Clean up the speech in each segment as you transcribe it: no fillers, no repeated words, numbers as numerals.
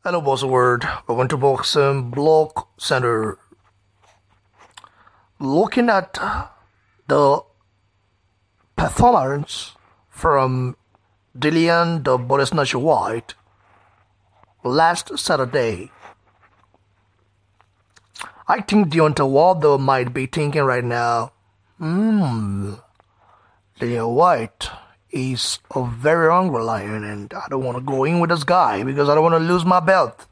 Hello, Buzzword. Welcome to Boxing Block Center. Looking at the performance from Dillian the Body Snatcher Whyte last Saturday, I think Deontay might be thinking right now, Dillian Whyte is a very hungry lion, and I don't want to go in with this guy because I don't want to lose my belt.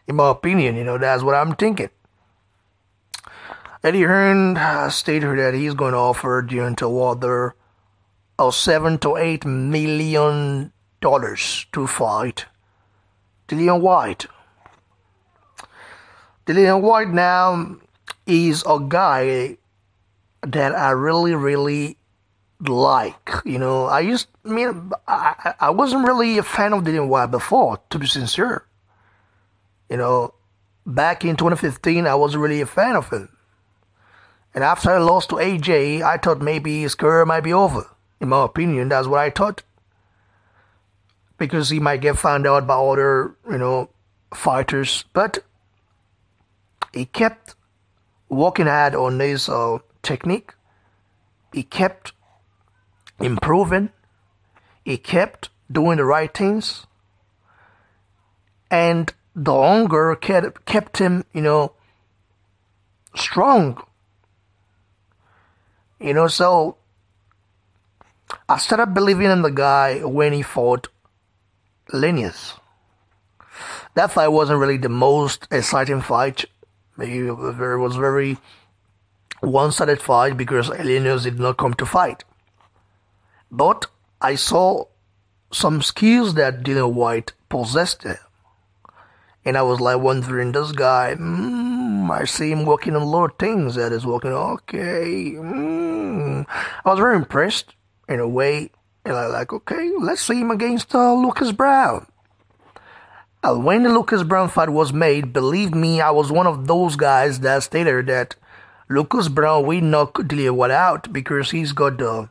In my opinion, that's what I'm thinking. Eddie Hearn stated that he's going to offer Deontay $7 to $8 million to fight Dillian Whyte. Dillian Whyte now is a guy that I really like. I wasn't really a fan of Dillian Whyte before, to be sincere. Back in 2015, I wasn't really a fan of him. And after I lost to AJ, I thought maybe his career might be over. In my opinion, that's what I thought. Because he might get found out by other, fighters. But he kept working hard on his technique. He kept improving. He kept doing the right things. And the hunger kept him, strong. So I started believing in the guy when he fought Hearn'S. That fight wasn't really the most exciting fight. It was very one-sided fight because Hearn'S did not come to fight. But I saw some skills that Dillian Whyte possessed there. And I was like wondering, this guy, I see him working on a lot of things that is working okay. I was very impressed in a way. And I like, okay, let's see him against Lucas Browne. When the Lucas Browne fight was made, believe me, I was one of those guys that stated that Lucas Browne will knock Dillian Whyte out because he's got the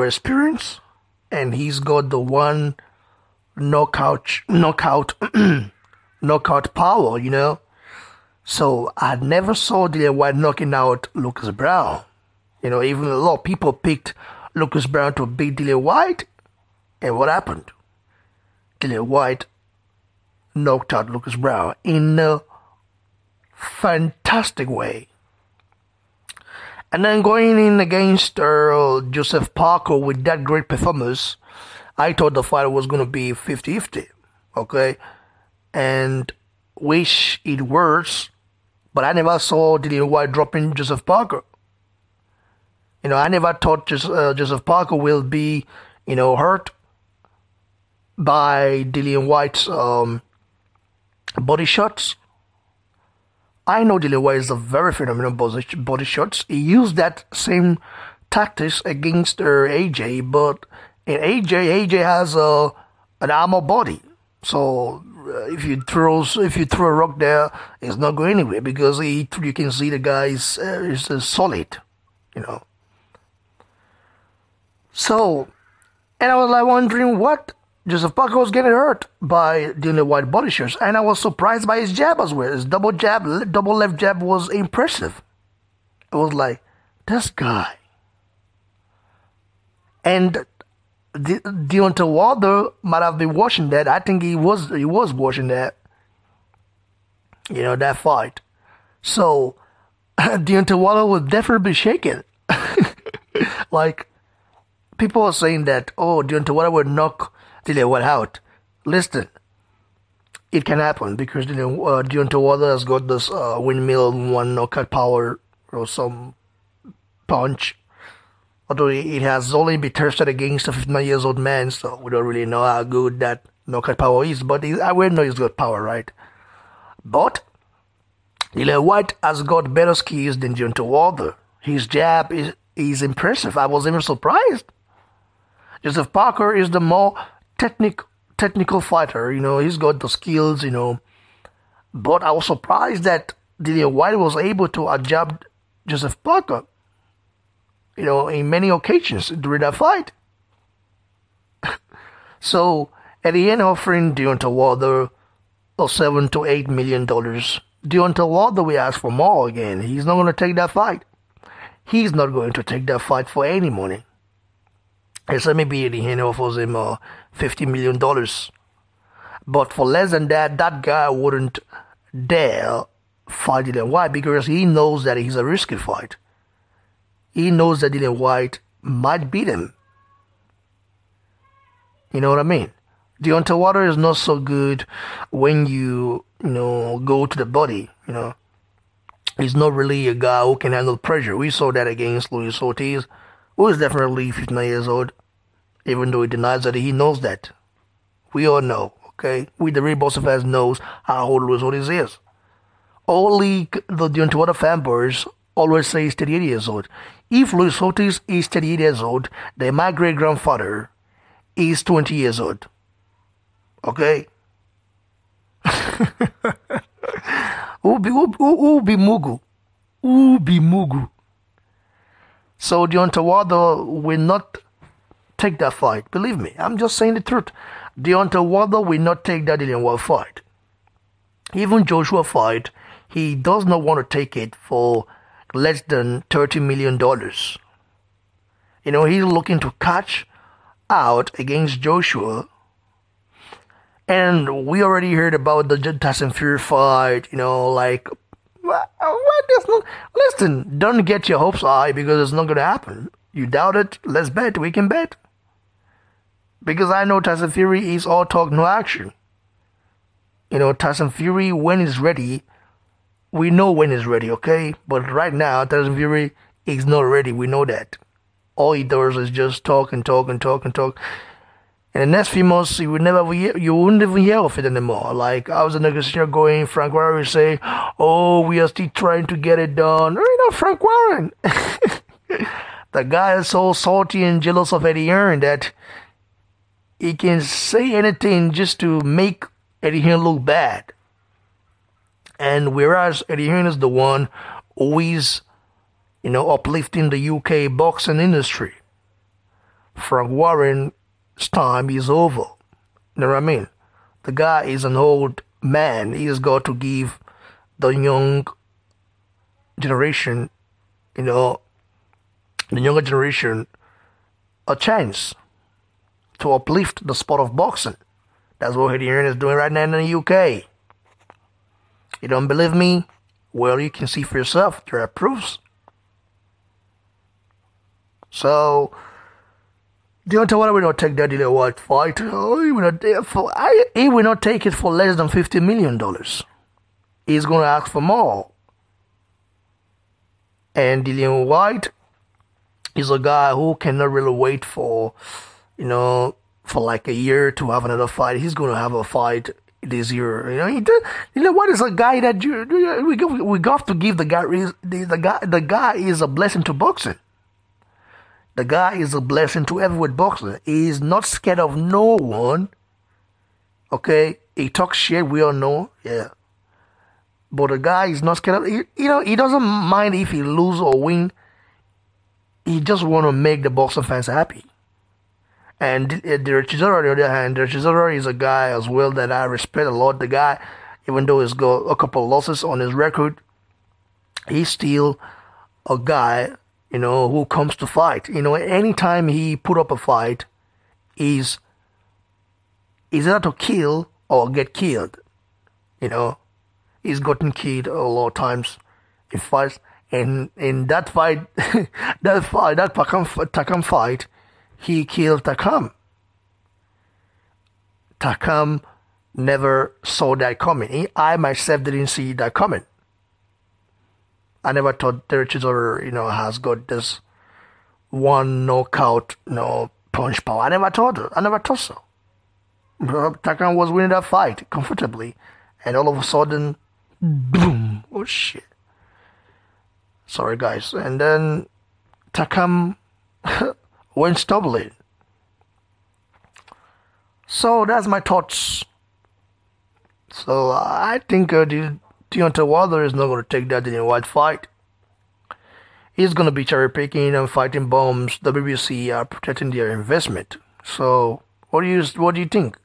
experience, and he's got the one knockout power, So I never saw Dillian Whyte knocking out Lucas Browne. Even a lot of people picked Lucas Browne to beat Dillian Whyte, and what happened? Dillian Whyte knocked out Lucas Browne in a fantastic way. And then going in against Joseph Parker with that great performance, I thought the fight was going to be 50-50, okay? And wish it was, but I never saw Dillian Whyte dropping Joseph Parker. I never thought Joseph Parker will be, hurt by Dillian Whyte's body shots. I know Dillian Whyte is a very phenomenal body shots. He used that same tactics against AJ, but in AJ has an armor body. So if you throw a rock there, it's not going anywhere because you can see the guy is solid, So, and I was like wondering what Joseph Parker was getting hurt by Dillian Whyte body shots, and I was surprised by his jab as well. His double left jab was impressive. I was like, this guy. And Deontay might have been watching that. I think he was watching that. That fight. So Deontay was definitely shaken. Like people are saying that, Deontay would knock Dillian Whyte out. Listen, it can happen because Deontay has got this windmill one knockout power or some punch. Although it has only been tested against a 59-year-old man, so we don't really know how good that knockout power is. But I will know he's got power, right? But Dillian Whyte has got better skills than Deontay. His jab is impressive. I was even surprised. Joseph Parker is the more technical fighter. He's got the skills. But I was surprised that Dillian Whyte was able to outjab Joseph Parker. In many occasions during that fight. So at the end, offering Deontay Wilder of $7 to $8 million. Deontay Wilder will ask for more again. He's not going to take that fight. He's not going to take that fight for any money. Except maybe the hand offers him $50 million. But for less than that, that guy wouldn't dare fight Dillian Whyte because he knows that he's a risky fight. He knows that Dillian Whyte might beat him. You know what I mean? Deontay Wilder is not so good when you go to the body, He's not really a guy who can handle pressure. We saw that against Luis Ortiz, who is definitely 59 years old, even though he denies that he knows that. We all know, okay? We, the real boxing fans, knows how old Luis Ortiz is. Only the Deontay Wilder fanboys always say he's 38 years old. If Luis Ortiz is 38 years old, then my great-grandfather is 20 years old. Okay? Ubi Mugu. Ubi Mugu. So Deontay Wilder will not take that fight. Believe me, I'm just saying the truth. Deontay Wilder will not take that Dillian Whyte fight. Even Joshua fight, he does not want to take it for less than $30 million. He's looking to catch out against Joshua. And we already heard about the Tyson Fury fight, listen, don't get your hopes high because it's not going to happen. You doubt it, let's bet, we can bet. Because I know Tyson Fury is all talk, no action. Tyson Fury, when he's ready, we know when he's ready, okay? But right now, Tyson Fury is not ready, we know that. All he does is just talk and talk and talk and talk. In the next few months, you wouldn't even hear of it anymore. Like, I was a negotiator going, Frank Warren would say, oh, we are still trying to get it done. Frank Warren. The guy is so salty and jealous of Eddie Hearn that he can say anything just to make Eddie Hearn look bad. And whereas Eddie Hearn is the one who is, uplifting the UK boxing industry, Frank Warren's time is over. You know what I mean? The guy is an old man. He's got to give the young generation, the younger generation, a chance to uplift the sport of boxing. That's what Eddie Hearn is doing right now in the UK. You don't believe me? Well, you can see for yourself. There are proofs. So, Deontay Wilder will not take that Dillian Whyte fight. He will not take it for less than $50 million. He's going to ask for more. And Dillian Whyte is a guy who cannot really wait for like a year to have another fight. He's going to have a fight this year. Dillian Whyte is a guy that we got to give the guy is a blessing to boxing. The guy is a blessing to heavyweight boxing. He is not scared of no one. Okay? He talks shit, we all know. Yeah. But the guy is not scared of... he doesn't mind if he lose or win. He just want to make the boxing fans happy. And Derek Chisora, on the other hand, Derek Chisora is a guy as well that I respect a lot. The guy, even though he's got a couple of losses on his record, he's still a guy... who comes to fight. Anytime he put up a fight, is either to kill or get killed. He's gotten killed a lot of times in fights. And in that fight, that Takam fight, he killed Takam. Takam never saw that coming. I myself didn't see that coming. I never thought Derek Chisora, has got this one knockout, punch power. I never thought so. Takam was winning that fight comfortably, and all of a sudden, boom! Oh shit! Sorry, guys. And then Takam went stumbling. So that's my thoughts. So I think Deontay Wilder is not going to take that Dillian Whyte fight. He's going to be cherry picking and fighting bombs. The BBC are protecting their investment. So What do you think?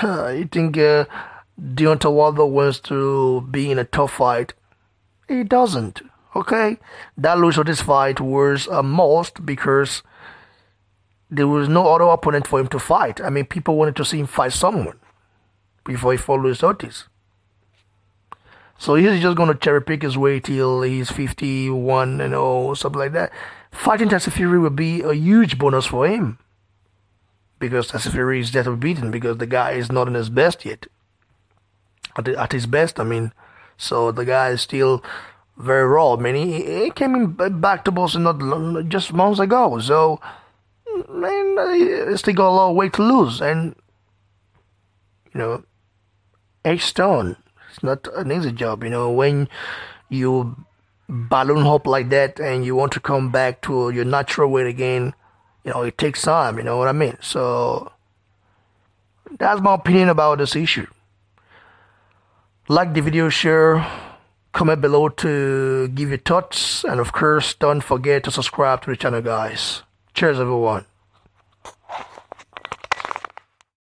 You think Deontay Wilder wants to be in a tough fight? He doesn't. Okay, that loss of this fight was a must because there was no other opponent for him to fight. I mean, people wanted to see him fight someone before he fought Luis Ortiz. So he's just going to cherry pick his way till he's 51 and something like that. Fighting Tyson Fury will be a huge bonus for him because Tyson Fury is definitely beaten because the guy is not in his best yet. At his best, I mean. So the guy is still very raw. I mean, he came in back to boxing not just months ago. So, man, he still got a lot of weight to lose. And, H-Stone, it's not an easy job. When you balloon hop like that and you want to come back to your natural weight again, it takes time. You know what I mean? So, that's my opinion about this issue. Like the video, share, comment below to give your thoughts, and of course, don't forget to subscribe to the channel, guys. Cheers, everyone.